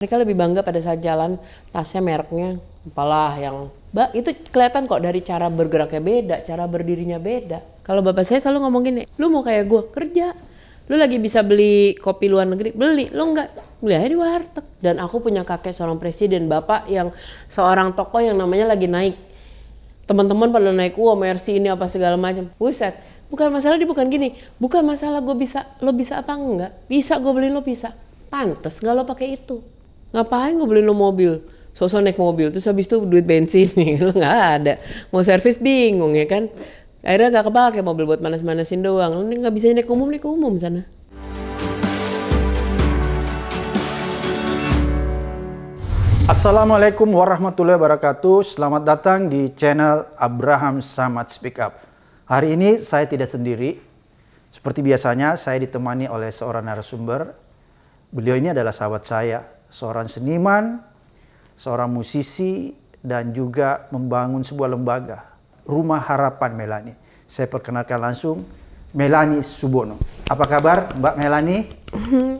Mereka lebih bangga pada saat jalan, tasnya mereknya apalah yang itu kelihatan kok dari cara bergeraknya beda, cara berdirinya beda. Kalau bapak saya selalu ngomong gini, lu mau kayak gue kerja, lu lagi bisa beli kopi luar negeri, beli, lu enggak, beli aja di warteg. Dan aku punya kakek seorang presiden, bapak yang seorang tokoh yang namanya lagi naik. Teman-teman pada naik, wah Mercy ini apa segala macam. Buset, bukan masalah dia bukan gini, bukan masalah gue bisa, lo bisa apa enggak? Bisa gue beliin lo bisa. Pantes nggak lo pakai itu? Ngapain gue beliin lo mobil? Sosok naik mobil, terus habis itu duit bensin nih, lo nggak ada. Mau servis bingung ya kan? Akhirnya nggak kepake mobil buat manas-manasin doang. Lo nggak bisa naik umum sana. Assalamualaikum warahmatullahi wabarakatuh. Selamat datang di channel Abraham Samad Speak Up. Hari ini saya tidak sendiri. Seperti biasanya saya ditemani oleh seorang narasumber. Beliau ini adalah sahabat saya, seorang seniman, seorang musisi, dan juga membangun sebuah lembaga, Rumah Harapan Melani. Saya perkenalkan langsung Melani Subono. Apa kabar Mbak Melani?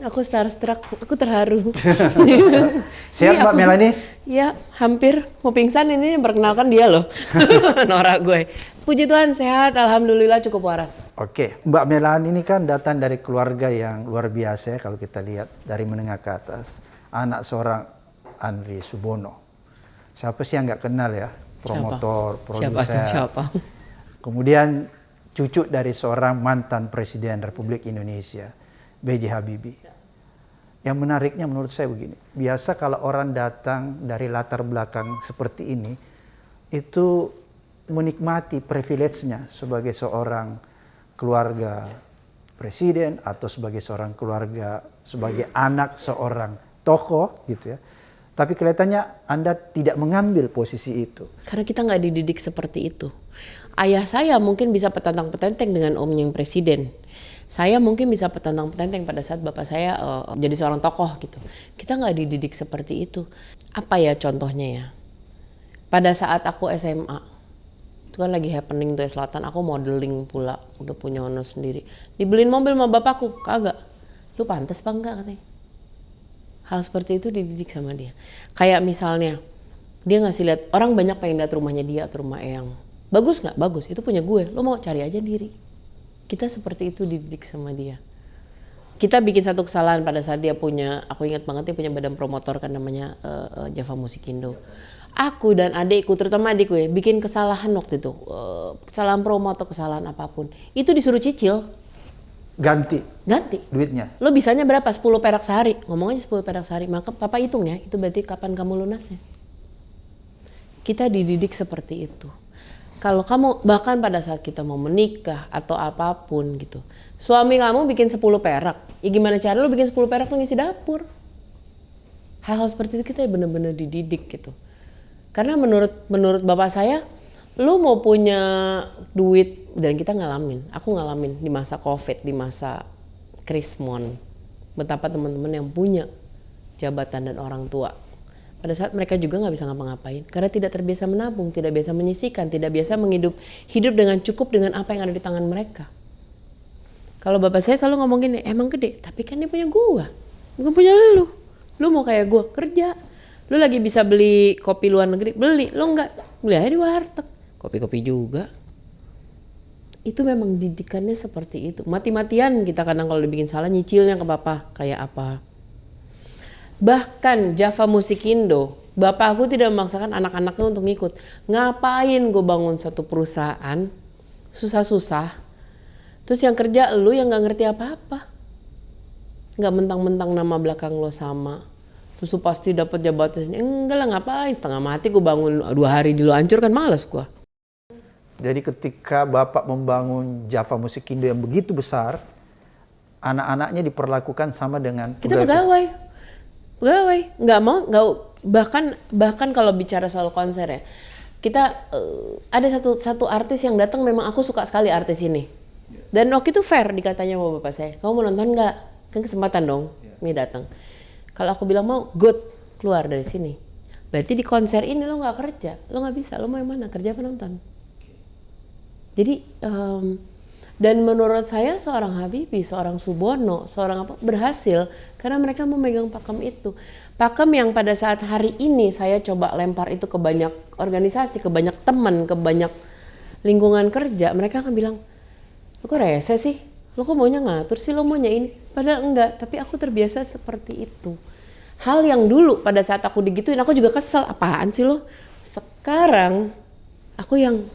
Aku starstruck, aku terharu. Siap Mbak Melani? Ya, hampir mau pingsan ini perkenalkan dia loh. Norak gue. Puji Tuhan sehat, alhamdulillah cukup waras. Oke, Mbak Melani ini kan datang dari keluarga yang luar biasa ya, kalau kita lihat dari menengah ke atas. Anak seorang Andri Subono. Siapa sih yang nggak kenal ya? Promotor, produser. Siapa? Kemudian cucu dari seorang mantan Presiden Republik Indonesia, B.J. Habibie. Yang menariknya menurut saya begini, biasa kalau orang datang dari latar belakang seperti ini, itu menikmati privilege-nya sebagai seorang keluarga presiden atau sebagai seorang keluarga, sebagai anak seorang tokoh gitu ya. Tapi kelihatannya Anda tidak mengambil posisi itu. Karena kita nggak dididik seperti itu. Ayah saya mungkin bisa petantang-petenteng dengan omnya yang presiden. Saya mungkin bisa petantang-petenteng pada saat bapak saya jadi seorang tokoh gitu. Kita nggak dididik seperti itu. Apa ya contohnya ya? Pada saat aku SMA, itu kan lagi happening tuh ya selatan, aku modeling pula, udah punya honor sendiri. Dibeliin mobil sama bapakku, kagak. Lu pantas apa enggak katanya. Hal seperti itu dididik sama dia. Kayak misalnya, dia ngasih lihat, orang banyak pengen lihat rumahnya dia atau rumah Eyang. Bagus nggak? Bagus, itu punya gue, lo mau cari aja diri. Kita seperti itu dididik sama dia. Kita bikin satu kesalahan pada saat dia punya, aku ingat banget dia punya badan promotor kan namanya Java Musikindo. Aku dan adikku, terutama adikku ya, bikin kesalahan waktu itu. Kesalahan promo atau kesalahan apapun. Itu disuruh cicil. Ganti duitnya. Lo bisanya berapa? 10 perak sehari. Ngomong aja 10 perak sehari. Maka papa hitung ya, itu berarti kapan kamu lunasnya. Kita dididik seperti itu. Kalau kamu, bahkan pada saat kita mau menikah atau apapun gitu. Suami kamu bikin 10 perak. Ya gimana cara lo bikin 10 perak tuh ngisi dapur. Hal-hal seperti itu kita benar-benar dididik gitu. Karena menurut bapak saya, lu mau punya duit, dan kita ngalamin, aku ngalamin di masa COVID, di masa krismon, betapa teman-teman yang punya jabatan dan orang tua, pada saat mereka juga nggak bisa ngapa-ngapain, karena tidak terbiasa menabung, tidak biasa menyisihkan, tidak biasa hidup dengan cukup dengan apa yang ada di tangan mereka. Kalau bapak saya selalu ngomong gini, emang gede, tapi kan dia punya gua, bukan punya lu. Lu mau kayak gua kerja, lu lagi bisa beli kopi luar negeri, beli, lu nggak, beli aja di warteg. Kopi-kopi juga. Itu memang didikannya seperti itu. Mati-matian kita kadang kalau dibikin salah nyicilnya ke bapak kayak apa. Bahkan Java Musikindo, bapak aku tidak memaksakan anak-anaknya untuk ngikut. Ngapain gue bangun satu perusahaan susah-susah, terus yang kerja lu yang nggak ngerti apa-apa, nggak mentang-mentang nama belakang lo sama, terus lu pasti dapat jabatan. Enggak lah, ngapain, setengah mati gue bangun 2 hari di lo hancur kan, malas gue. Jadi ketika Bapak membangun Java Musikindo yang begitu besar, anak-anaknya diperlakukan sama dengan kita pegawai, nggak bahkan kalau bicara soal konser ya, kita ada satu artis yang datang, memang aku suka sekali artis ini, dan waktu itu fair dikatanya sama bapak saya, kamu mau nonton nggak? Kan kesempatan dong, ini datang. Kalau aku bilang mau, good, keluar dari sini. Berarti di konser ini lo nggak kerja, lo nggak bisa, lo mau yang mana, kerja apa nonton? Jadi dan menurut saya seorang Habibie, seorang Subono, seorang apa berhasil karena mereka memegang pakem itu. Pakem yang pada saat hari ini saya coba lempar itu ke banyak organisasi, ke banyak teman, ke banyak lingkungan kerja, mereka akan bilang, lo kok rese sih? Lo kok maunya ngatur sih? Lo maunya ini? Padahal enggak, tapi aku terbiasa seperti itu. Hal yang dulu pada saat aku digituin, aku juga kesel, apaan sih lo? Sekarang, aku yang,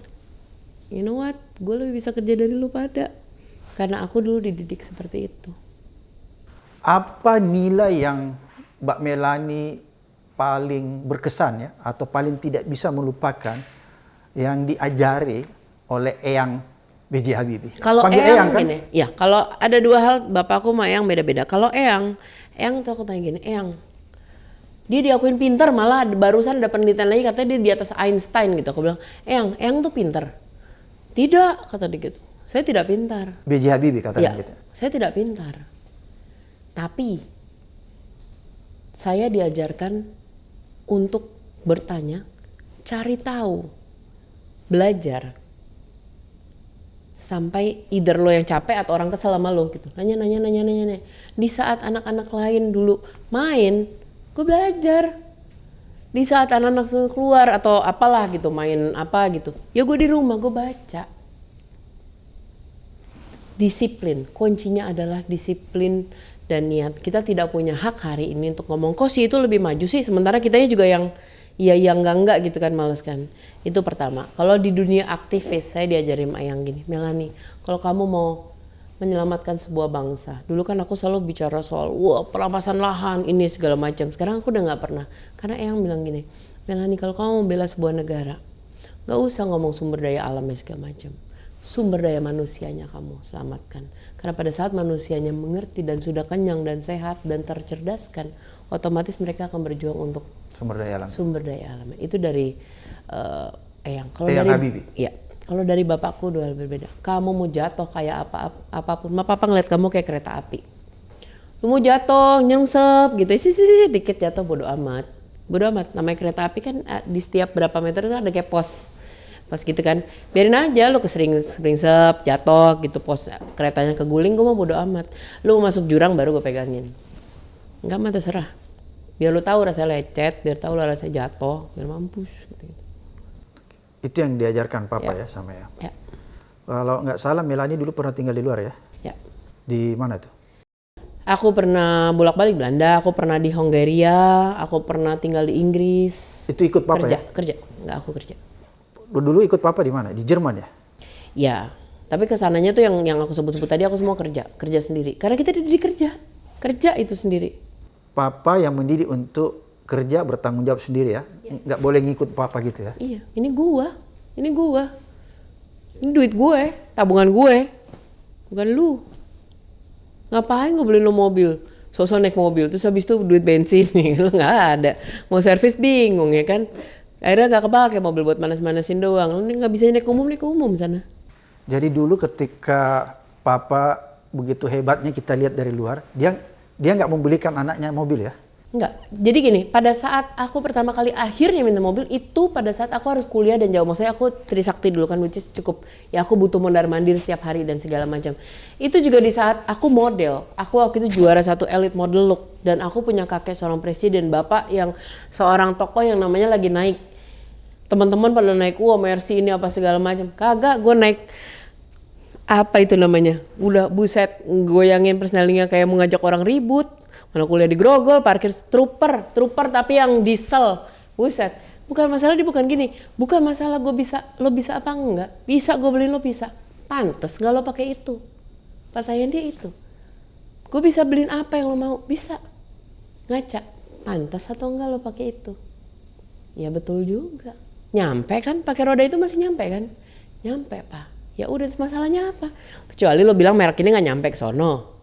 you know what, gue lebih bisa kerja dari lo pada. Karena aku dulu dididik seperti itu. Apa nilai yang Mbak Melani paling berkesan ya, atau paling tidak bisa melupakan yang diajari oleh Eyang B.J. Habibie? Kalau Panggil Eyang kan? gini, ya kalau ada dua hal, bapakku sama Eyang beda-beda. Kalau Eyang tuh aku tanya gini, Eyang, dia diakuin pinter, malah barusan ada penelitian lagi katanya dia di atas Einstein gitu. Aku bilang, Eyang tuh pinter. Tidak, kata dia gitu. Saya tidak pintar. B.J. Habibie katanya Ya, gitu. saya tidak pintar. Tapi saya diajarkan untuk bertanya, cari tahu, belajar. Sampai either lo yang capek atau orang kesel sama lo gitu. Nanya. Di saat anak-anak lain dulu main, gue belajar. Di saat anak-anak keluar atau apalah gitu, main apa gitu. Ya gue di rumah, gue baca. Disiplin, kuncinya adalah disiplin dan niat. Kita tidak punya hak hari ini untuk ngomong, kok sih itu lebih maju sih, sementara kitanya juga yang iya yang enggak gitu kan, males kan. Itu pertama. Kalau di dunia aktivis, saya diajarin Ayang gini, Melani, kalau kamu mau menyelamatkan sebuah bangsa, dulu kan aku selalu bicara soal perampasan lahan ini segala macam. Sekarang aku udah nggak pernah, karena Ayang bilang gini, Melani, kalau kamu mau bela sebuah negara, nggak usah ngomong sumber daya alamnya segala macam. Sumber daya manusianya kamu selamatkan. Karena pada saat manusianya mengerti dan sudah kenyang dan sehat dan tercerdaskan, otomatis mereka akan berjuang untuk Sumber daya alam. Sumber daya alam. Itu dari Eyang. Kalau Eyang dari Habibie. Iya. Kalau dari bapakku dua hal berbeda. Kamu mau jatuh kayak apapun, papa ngeliat kamu kayak kereta api. Lu mau jatuh nyengsep gitu, sih dikit jatuh bodo amat. Bodo amat. Namanya kereta api kan di setiap berapa meter itu ada kayak pos gitu kan, biarin aja lu kesering sep jatuh gitu, pos keretanya keguling, gue mau bodo amat. Lu mau masuk jurang baru gue pegangin, enggak mah terserah, biar lu tahu rasanya lecet, biar tahu rasanya jatuh, biar mampus gitu. Itu yang diajarkan papa ya sama ya. Ya. Kalau nggak salah Melani dulu pernah tinggal di luar ya? Ya. Di mana tuh? Aku pernah bolak-balik Belanda, aku pernah di Hongaria, aku pernah tinggal di Inggris. Itu ikut papa kerja, enggak aku kerja. Dulu ikut papa di mana? Di Jerman ya? Ya, tapi kesananya tuh yang aku sebut-sebut tadi, aku semua kerja sendiri. Karena kita dididik kerja itu sendiri. Papa yang mendidik untuk kerja bertanggung jawab sendiri ya? Nggak boleh ngikut papa gitu ya? Iya, ini gua, ini duit gue, tabungan gue, bukan lu. Ngapain gue beliin lo mobil? Sosok naik mobil, terus habis itu duit bensin nih, lo nggak ada. Mau servis bingung ya kan? Akhirnya gak kepake mobil buat manas-manasin doang. Lu nggak bisa naik umum sana. Jadi dulu ketika papa begitu hebatnya kita lihat dari luar, dia nggak membelikan anaknya mobil ya? Enggak. Jadi gini, pada saat aku pertama kali akhirnya minta mobil, itu pada saat aku harus kuliah dan jauh. Maksudnya aku Trisakti dulu kan, which is cukup, ya aku butuh mondar-mandir setiap hari dan segala macam. Itu juga di saat aku model. Aku waktu itu juara satu elite model look. Dan aku punya kakek seorang presiden, bapak yang seorang tokoh yang namanya lagi naik. Teman-teman pada naik, Mercy ini apa segala macam. Kagak, gue naik apa itu namanya? Udah buset, goyangin persnelingnya kayak mau ngajak orang ribut. Mana kuliah di Grogol, parkir trooper tapi yang diesel. Buset. Bukan masalah dia bukan gini. Bukan masalah lo bisa apa enggak? Bisa, gue beliin lo bisa. Pantes enggak lo pakai itu? Pertanyaan dia itu. Gue bisa beliin apa yang lo mau? Bisa. Ngaca. Pantas atau enggak lo pakai itu? Ya betul juga. Nyampe kan? Pakai roda itu masih nyampe kan? Nyampe, Pak. Ya udah, masalahnya apa? Kecuali lo bilang merek ini nggak nyampe ke sono.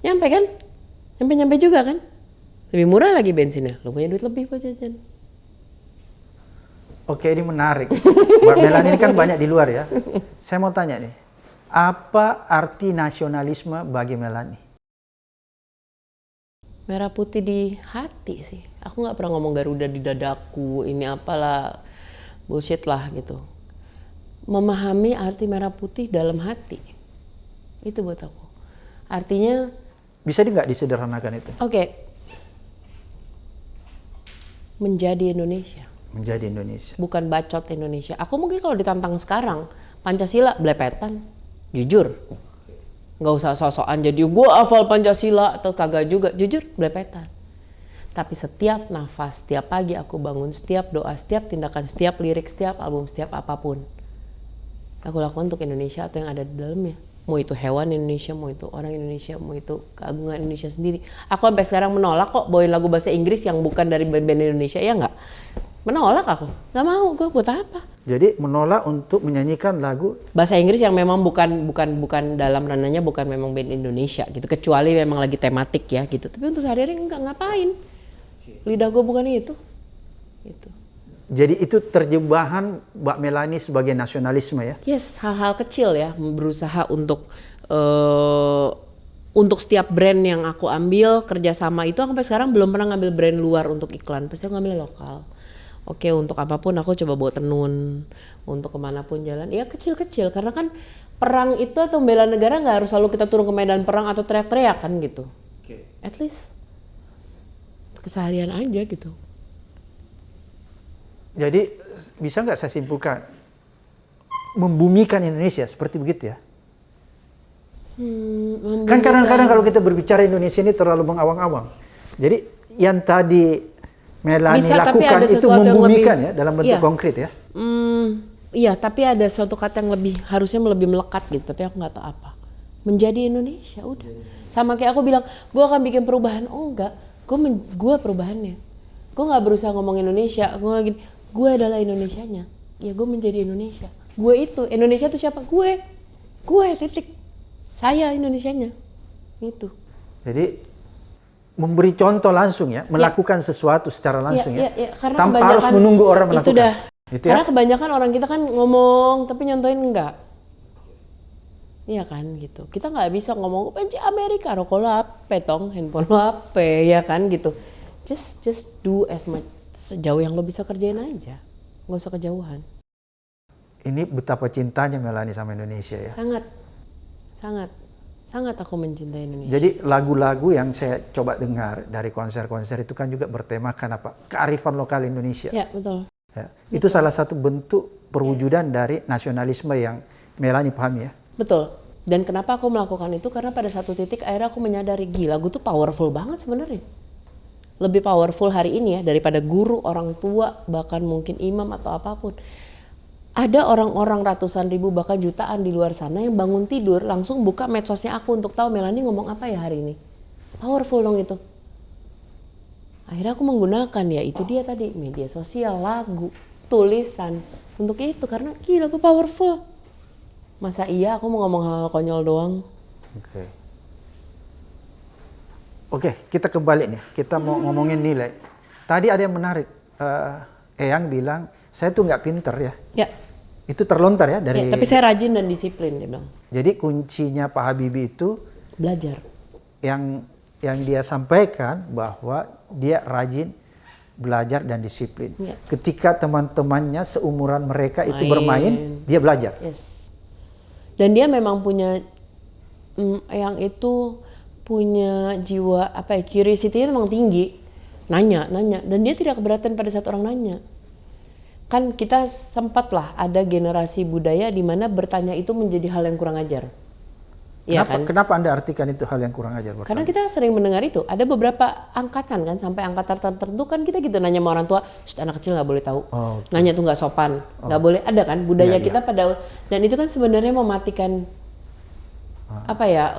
Nyampe kan? Nyampe juga kan? Lebih murah lagi bensinnya. Lo punya duit lebih buat jajan. Oke, ini menarik. Mbak Melani ini kan banyak di luar ya. Saya mau tanya nih, apa arti nasionalisme bagi Melani? Merah putih di hati sih. Aku nggak pernah ngomong Garuda di dadaku, ini apalah, bullshit lah gitu. Memahami arti merah putih dalam hati. Itu buat aku. Artinya bisa nggak disederhanakan itu? Oke. menjadi Indonesia. Menjadi Indonesia. Bukan bacot Indonesia. Aku mungkin kalau ditantang sekarang, Pancasila blepetan. Jujur. Nggak usah sok-sokan jadi gue hafal Pancasila atau kagak juga. Jujur, blepetan. Tapi setiap nafas, setiap pagi aku bangun, setiap doa, setiap tindakan, setiap lirik, setiap album, setiap apapun, aku lakukan untuk Indonesia atau yang ada di dalamnya. Mau itu hewan Indonesia, mau itu orang Indonesia, mau itu keagungan Indonesia sendiri. Aku sampai sekarang menolak kok bawain lagu bahasa Inggris yang bukan dari band-band Indonesia, ya nggak? Menolak aku, nggak mau, gue buat apa? Jadi menolak untuk menyanyikan lagu Bahasa Inggris yang memang bukan dalam ranahnya, bukan memang band Indonesia gitu. Kecuali memang lagi tematik ya gitu. Tapi untuk sehari-hari nggak ngapain. Lidah gue bukan itu. Gitu. Jadi itu terjemahan Mbak Melanie sebagai nasionalisme ya? Yes, hal-hal kecil ya, berusaha untuk setiap brand yang aku ambil kerjasama itu sampai sekarang belum pernah ngambil brand luar untuk iklan, pasti aku ngambil lokal. Oke, untuk apapun aku coba bawa tenun, untuk kemanapun jalan, ya kecil-kecil karena kan perang itu atau bela negara nggak harus selalu kita turun ke medan perang atau teriak-teriak kan gitu. At least keseharian aja gitu. Jadi bisa nggak saya simpulkan membumikan Indonesia seperti begitu ya? Kan kadang-kadang kalau kita berbicara Indonesia ini terlalu mengawang-awang. Jadi yang tadi Melanie bisa, lakukan itu membumikan ya dalam bentuk konkret ya? Iya, tapi ada suatu kata yang harusnya lebih melekat gitu, tapi aku nggak tahu apa. Menjadi Indonesia, udah. Sama kayak aku bilang, gue akan bikin perubahan. Oh enggak, gue perubahannya. Gue nggak berusaha ngomong Indonesia, gue adalah Indonesianya. Ya gue menjadi Indonesia. Gue itu, Indonesia itu siapa? Gue titik. Saya Indonesianya. Itu. Jadi memberi contoh langsung ya, melakukan sesuatu secara langsung ya. Tanpa harus menunggu orang melakukan. Itu karena kebanyakan orang kita kan ngomong tapi nyontoin enggak. Iya kan gitu. Kita nggak bisa ngomong benci Amerika, rokok lo apa tong, handphone lo apa ya kan gitu. Just do as much sejauh yang lo bisa kerjain aja. Nggak usah kejauhan. Ini betapa cintanya Melanie sama Indonesia ya. Sangat aku mencintai Indonesia. Jadi lagu-lagu yang saya coba dengar dari konser-konser itu kan juga bertemakan apa? Kearifan lokal Indonesia. Ya, betul. Ya, itu salah satu bentuk perwujudan dari nasionalisme yang Melanie pahami ya. Betul. Dan kenapa aku melakukan itu? Karena pada satu titik akhirnya aku menyadari gila, gue tuh powerful banget sebenarnya. Lebih powerful hari ini ya daripada guru, orang tua, bahkan mungkin imam atau apapun. Ada orang-orang ratusan ribu bahkan jutaan di luar sana yang bangun tidur langsung buka medsosnya aku untuk tahu Melanie ngomong apa ya hari ini. Powerful dong itu. Akhirnya aku menggunakan ya itu dia tadi media sosial, lagu, tulisan untuk itu karena gila gue powerful. Masa iya aku mau ngomong hal konyol doang? Oke, kita kembali nih. Kita mau ngomongin nilai. Tadi ada yang menarik. Eyang bilang saya tuh nggak pinter ya. Ya. Itu terlontar ya dari. Ya, tapi saya rajin dan disiplin dia bilang. Jadi kuncinya Pak Habibie itu belajar. Yang dia sampaikan bahwa dia rajin belajar dan disiplin. Ya. Ketika teman-temannya seumuran mereka itu bermain, dia belajar. Yes. Dan dia memang punya yang itu punya jiwa apa ya, curiosity-nya memang tinggi. Nanya dan dia tidak keberatan pada saat orang nanya. Kan kita sempat lah ada generasi budaya di mana bertanya itu menjadi hal yang kurang ajar. Kenapa Anda artikan itu hal yang kurang ajar? Karena kita sering mendengar itu. Ada beberapa angkatan kan, sampai angkatan tertentu kan kita gitu nanya sama orang tua, anak kecil nggak boleh tahu. Nanya tuh nggak sopan, nggak boleh. Ada kan budaya kita pada, dan itu kan sebenarnya mematikan apa ya?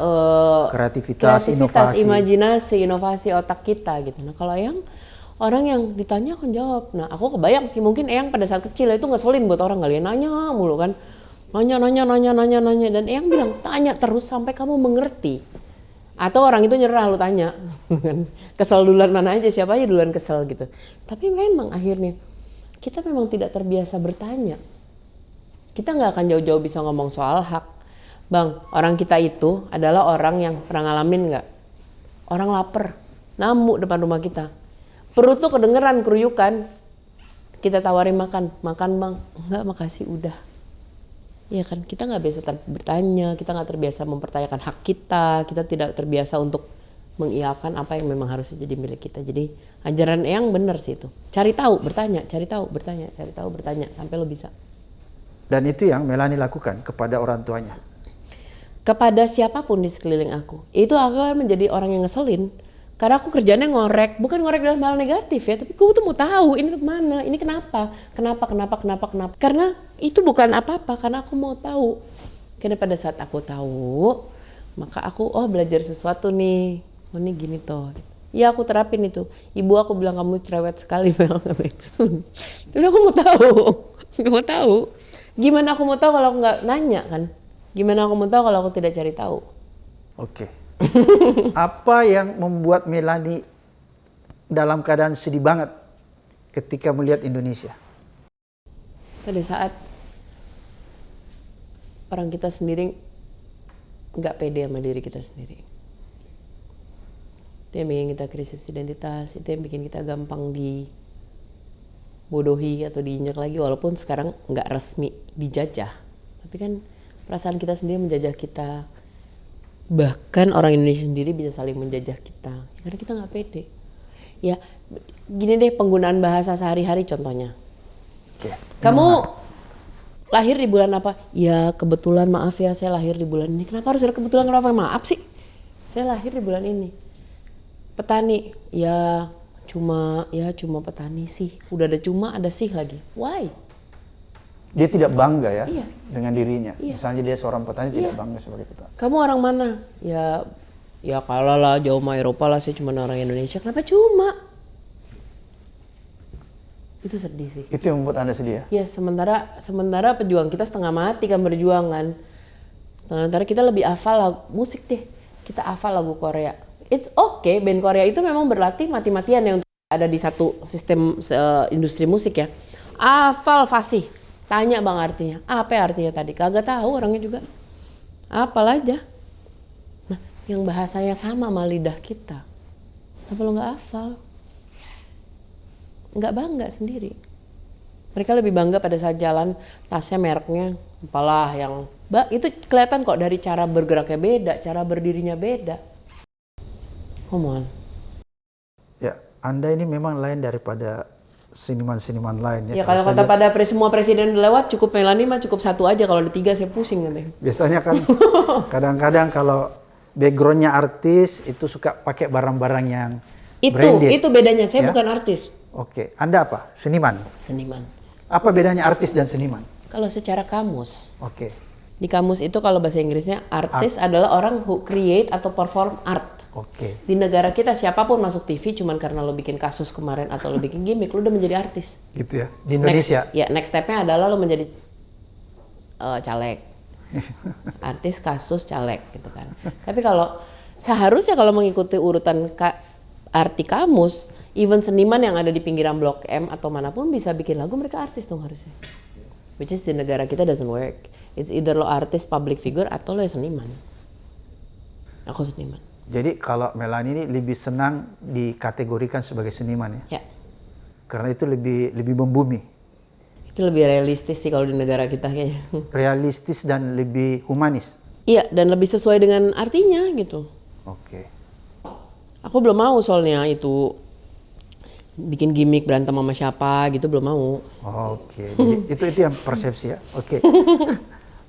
Kreativitas, imajinasi, inovasi otak kita gitu. Nah kalau yang orang yang ditanya akan jawab. Nah aku kebayang sih mungkin Eyang pada saat kecil itu ngeselin buat orang kali ya, nanya mulu kan. Nanya dan Eyang bilang tanya terus sampai kamu mengerti. Atau orang itu nyerah lu tanya. Kesel duluan mana aja, siapa aja duluan kesel gitu. Tapi memang akhirnya kita memang tidak terbiasa bertanya. Kita nggak akan jauh-jauh bisa ngomong soal hak. Bang, orang kita itu adalah orang yang pernah ngalamin nggak? Orang lapar, namu depan rumah kita. Perut tuh kedengeran keruyukan. Kita tawarin makan bang. Enggak, makasih udah. Ya kan, kita nggak biasa bertanya, kita nggak terbiasa mempertanyakan hak kita tidak terbiasa untuk mengiyakan apa yang memang harusnya jadi milik kita. Jadi ajaran Eyang benar sih itu. Cari tahu, bertanya, cari tahu, bertanya, cari tahu, bertanya sampai lo bisa. Dan itu yang Melanie lakukan kepada orang tuanya. Kepada siapapun di sekeliling aku. Itu aku akan menjadi orang yang ngeselin. Karena aku kerjanya ngorek, bukan ngorek dalam hal negatif ya, tapi aku tuh mau tahu ini kemana, ini kenapa. Karena itu bukan apa-apa, karena aku mau tahu. Karena pada saat aku tahu, maka aku belajar sesuatu nih. Oh ini gini toh. Ya aku terapin itu. Ibu aku bilang kamu cerewet sekali Mel. Tapi aku mau tahu. Aku mau tahu. Gimana aku mau tahu kalau aku nggak nanya kan? Gimana aku mau tahu kalau aku tidak cari tahu? Oke. Apa yang membuat Melanie dalam keadaan sedih banget ketika melihat Indonesia? Pada saat orang kita sendiri nggak pede sama diri kita sendiri. Itu yang bikin kita krisis identitas, itu yang bikin kita gampang dibodohi atau diinjak lagi, walaupun sekarang nggak resmi dijajah. Tapi kan perasaan kita sendiri menjajah kita. Bahkan orang Indonesia sendiri bisa saling menjajah kita. Karena kita nggak pede. Ya, gini deh penggunaan bahasa sehari-hari contohnya. Oke. Kamu lahir di bulan apa? Ya kebetulan maaf ya saya lahir di bulan ini. Kenapa harus ada kebetulan, kenapa maaf sih? Saya lahir di bulan ini. Petani, ya cuma petani sih. Udah ada cuma, ada sih lagi. Why? Dia tidak bangga ya Iya. dengan dirinya. Iya. Misalnya dia seorang petani Iya. tidak bangga sebagai petani. Kamu orang mana? Ya kalah lah, jauh sama Eropa lah, saya cuma orang Indonesia. Kenapa cuma? Itu sedih sih. Itu yang membuat Anda sedih ya? Ya sementara pejuang kita setengah mati kan berjuang kan. Sementara kita lebih hafal lagu musik deh. Kita hafal lagu Korea. It's okay, band Korea itu memang berlatih mati-matian ya untuk ada di satu sistem industri musik ya. Hafal fasih. Tanya bang artinya. Apa artinya tadi? Kagak tahu orangnya juga. Hafal aja. Nah, yang bahasanya sama sama lidah kita. Apa lo nggak hafal? Nggak bangga sendiri. Mereka lebih bangga pada saat jalan, tasnya mereknya apalah yang itu kelihatan kok dari cara bergeraknya beda, cara berdirinya beda. Come on. Ya, Anda ini memang lain daripada seniman-seniman lain ya. Ya kalau kata pada semua presiden lewat cukup Melanie mah cukup satu aja, kalau ada 3 saya pusing katanya. Biasanya kan kadang-kadang kalau backgroundnya artis itu suka pakai barang-barang yang branded. Itu bedanya, saya Ya? bukan artis. Oke, Anda apa? Seniman. Seniman. Apa bedanya artis dan seniman? Kalau secara kamus, Oke. di kamus itu kalau bahasa Inggrisnya artis adalah orang who create atau perform art. Oke. Di negara kita siapapun masuk TV cuman karena lo bikin kasus kemarin atau lo bikin gimmick, lo udah menjadi artis. Gitu ya. Di Indonesia. Next stepnya adalah lo menjadi caleg. Artis, kasus, caleg gitu kan. Tapi kalau seharusnya kalau mengikuti urutan arti kamus, even seniman yang ada di pinggiran Blok M atau manapun bisa bikin lagu, mereka artis dong harusnya. Which is di negara kita doesn't work. It's either lo artis, public figure atau lo seniman. Aku seniman. Jadi kalau Melanie ini lebih senang dikategorikan sebagai seniman ya? Ya. Karena itu lebih membumi. Itu lebih realistis sih kalau di negara kita kayaknya. Realistis dan lebih humanis. Iya, dan lebih sesuai dengan artinya gitu. Oke. Aku belum mau soalnya itu bikin gimmick berantem sama siapa gitu, belum mau. Oke. Jadi itu yang persepsi ya. Oke.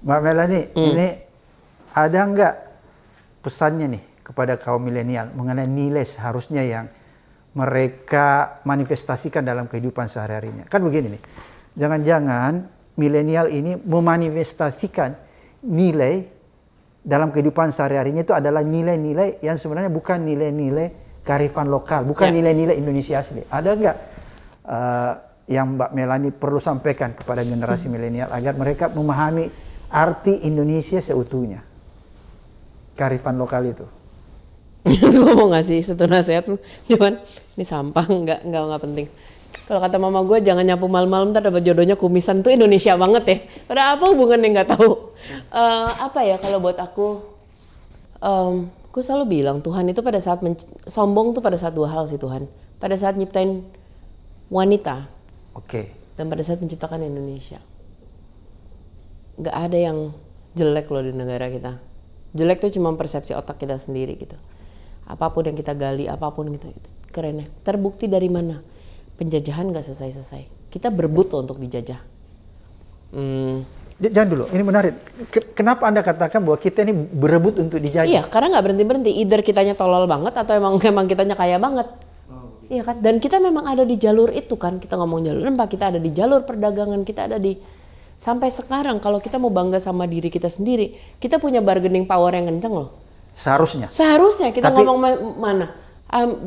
Mbak Melanie, ini ada nggak pesannya nih kepada kaum milenial mengenai nilai seharusnya yang mereka manifestasikan dalam kehidupan sehari-harinya? Kan begini nih, jangan-jangan milenial ini memanifestasikan nilai dalam kehidupan sehari-harinya itu adalah nilai-nilai yang sebenarnya bukan nilai-nilai kearifan lokal, bukan nilai-nilai Indonesia asli. Ada nggak yang Mbak Melanie perlu sampaikan kepada generasi milenial agar mereka memahami arti Indonesia seutuhnya, kearifan lokal itu? Gue mau ngasih satu nasihat, cuman ini sampah, nggak penting. Kalau kata mama gue, jangan nyapu malam-malam ntar dapat jodohnya kumisan, tuh Indonesia banget ya. Padahal apa hubungannya nggak tahu. Apa ya kalau buat aku, gue selalu bilang Tuhan itu pada saat sombong tuh pada saat 2 hal sih Tuhan. Pada saat nyiptain wanita, Oke. dan pada saat menciptakan Indonesia. Nggak ada yang jelek loh di negara kita. Jelek tuh cuma persepsi otak kita sendiri gitu. apapun yang kita gali, apapun gitu, itu keren ya. Terbukti dari mana? Penjajahan nggak selesai-selesai. Kita berebut loh untuk dijajah. Jangan dulu, ini menarik. Kenapa Anda katakan bahwa kita ini berebut untuk dijajah? Iya, karena nggak berhenti-berhenti. Either kitanya tolol banget atau emang kitanya kaya banget. Iya kan? Dan kita memang ada di jalur itu kan. Kita ngomong jalur rempah, kita ada di jalur perdagangan, kita ada di... Sampai sekarang kalau kita mau bangga sama diri kita sendiri, kita punya bargaining power yang kenceng loh. Seharusnya. Seharusnya kita Tapi- ngomong mana?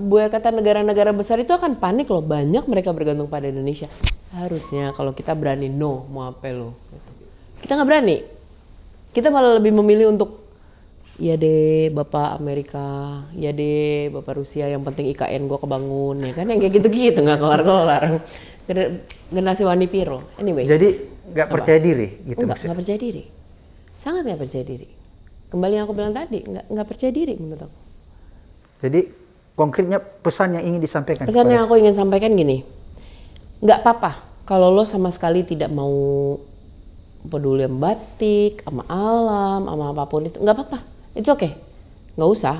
Buat kata negara-negara besar itu akan panik loh. Banyak mereka bergantung pada Indonesia. Seharusnya kalau kita berani no, mau apa lo? Gitu. Kita nggak berani. Kita malah lebih memilih untuk ya deh Bapak Amerika, ya deh Bapak Rusia, yang penting IKN gue kebangun, ya kan, yang kayak gitu-gitu nggak kelar-kelar. Generasi Wani Piro. Anyway. Jadi nggak percaya diri gitu Nggak maksudnya. percaya diri. Sangat nggak percaya diri. Kembali yang aku bilang tadi, nggak percaya diri menurut aku. Jadi konkretnya pesan yang ingin disampaikan Pesan kepada- yang aku ingin sampaikan gini, nggak apa-apa kalau lo sama sekali tidak mau peduli sama batik, sama alam, sama apapun itu, nggak apa-apa. It's okay. Nggak usah.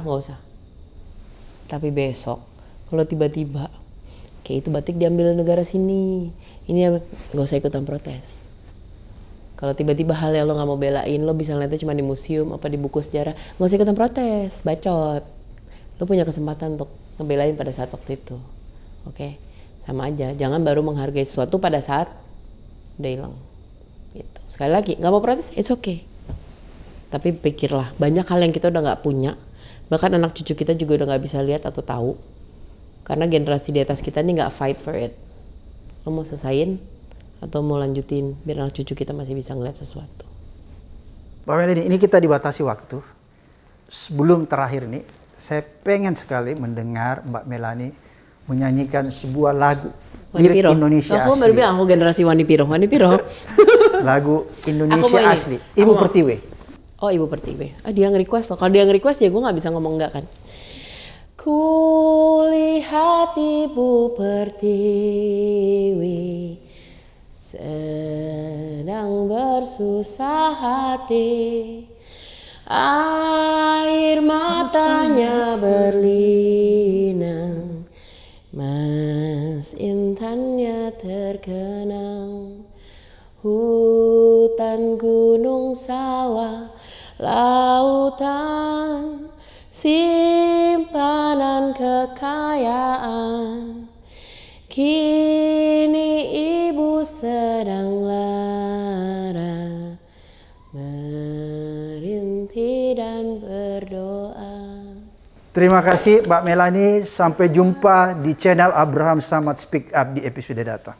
Tapi besok, kalau tiba-tiba, kayak itu batik diambil negara sini, ini nggak usah ikutan protes. Kalau tiba-tiba hal yang lo nggak mau belain, lo bisa lihatnya cuma di museum, apa di buku sejarah, nggak usah ikutan protes, bacot. Lo punya kesempatan untuk ngebelain pada saat waktu itu. Oke? Sama aja, jangan baru menghargai sesuatu pada saat udah hilang. Gitu. Sekali lagi, nggak mau protes, it's okay. Tapi pikirlah, banyak hal yang kita udah nggak punya, bahkan anak cucu kita juga udah nggak bisa lihat atau tahu, karena generasi di atas kita ini nggak fight for it. Lo mau selesain atau mau lanjutin biar anak cucu kita masih bisa ngeliat sesuatu. Pak Melani, ini kita dibatasi waktu. Sebelum terakhir nih, saya pengen sekali mendengar Mbak Melani menyanyikan sebuah lagu Wani lirik Piro. Indonesia Aku baru asli. bilang aku generasi Wani Piro. Lagu Aku Indonesia mau ini. asli. Aku Ibu mau. Pertiwi. Oh, Ibu Pertiwi. Dia nge-request loh. Kalau dia nge-request ya gue nggak bisa ngomong enggak kan. Kulihat Ibu Pertiwi sedang bersusah hati, air matanya berlinang, mas intannya terkenang. Hutan, gunung, sawah, lautan, simpanan kekayaan. Kini ibu sedang lara, merintih dan berdoa. Terima kasih Mbak Melani. Sampai jumpa di channel Abraham Samad Speak Up di episode datang.